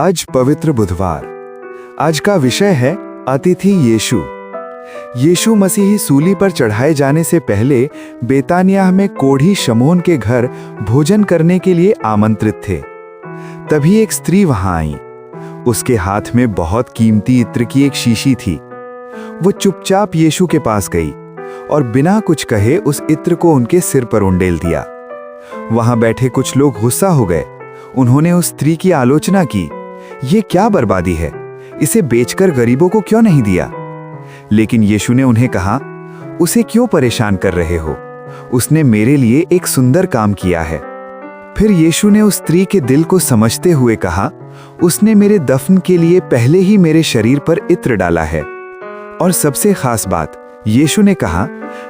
आज पवित्र बुधवार। आज का विषय है अतिथि यीशु। यीशु मसीह सूली पर चढ़ाए जाने से पहले बेतानियाह में कोढ़ी शमौन के घर भोजन करने के लिए आमंत्रित थे। तभी एक स्त्री वहां आई। उसके हाथ में बहुत कीमती इत्र की एक शीशी थी। वो चुपचाप यीशु के पास गई और बिना कुछ कहे उस इत्र को उनके सिर पर उंडेल दिया। वहां बैठे कुछ लोग गुस्सा हो गए। उन्होंने उस स्त्री की आलोचना की, ये क्या बर्बादी है, इसे बेचकर गरीबों को क्यों नहीं दिया? लेकिन यीशु ने उन्हें कहा, उसे क्यों परेशान कर रहे हो? उसने मेरे लिए एक सुंदर काम किया है। फिर यीशु ने उस स्त्री के दिल को समझते हुए कहा, उसने मेरे दफन के लिए पहले ही मेरे शरीर पर इत्र डाला है। और सबसे खास बात, यीशु ने कहा,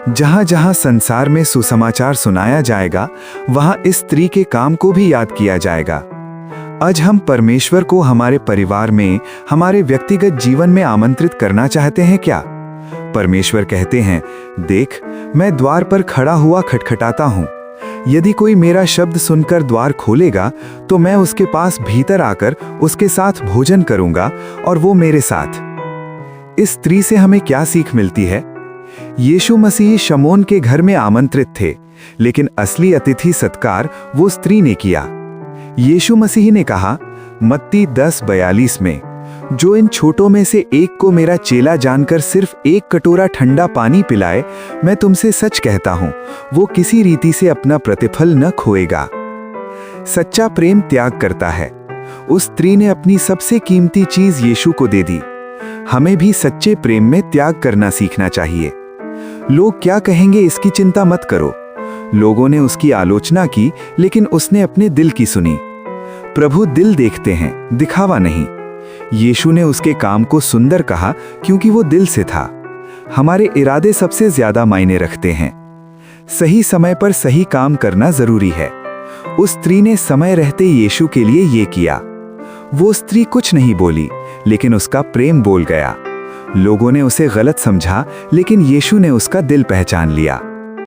जहां जहां संसार में सुसमाचार सुनाया जाएगा, वहां इस स्त्री के काम को भी याद किया जाएगा। आज हम परमेश्वर को हमारे परिवार में, हमारे व्यक्तिगत जीवन में आमंत्रित करना चाहते हैं क्या? परमेश्वर कहते हैं, देख, मैं द्वार पर खड़ा हुआ खटखटाता हूं। यदि कोई मेरा शब्द सुनकर द्वार खोलेगा, तो मैं उसके पास भीतर आकर उसके साथ भोजन करूंगा और वो मेरे साथ। इस स्त्री से हमें क्या सीख मिलती है? यीशु मसीह शमौन के घर में आमंत्रित थे, लेकिन असली अतिथि सत्कार वो स्त्री ने किया। यीशु मसीह ने कहा, मत्ती 10:42 में, जो इन छोटों में से एक को मेरा चेला जानकर सिर्फ एक कटोरा ठंडा पानी पिलाए, मैं तुमसे सच कहता हूं, वो किसी रीति से अपना प्रतिफल न खोएगा। सच्चा प्रेम त्याग करता है। उस स्त्री ने अपनी सबसे कीमती चीज यीशु को दे दी। हमें भी सच्चे प्रेम में त्याग करना सीखना चाहिए। लोग क्या कहेंगे इसकी चिंता मत करो। लोगों ने उसकी आलोचना की, लेकिन उसने अपने दिल की सुनी। प्रभु दिल देखते हैं, दिखावा नहीं। यीशु ने उसके काम को सुंदर कहा क्योंकि वो दिल से था। हमारे इरादे सबसे ज्यादा मायने रखते हैं। सही समय पर सही काम करना जरूरी है। उस स्त्री ने समय रहते यीशु के लिए ये किया। वो स्त्री कुछ नहीं बोली, लेकिन उसका प्रेम बोल गया। लोगों ने उसे गलत समझा, लेकिन यीशु ने उसका दिल पहचान लिया।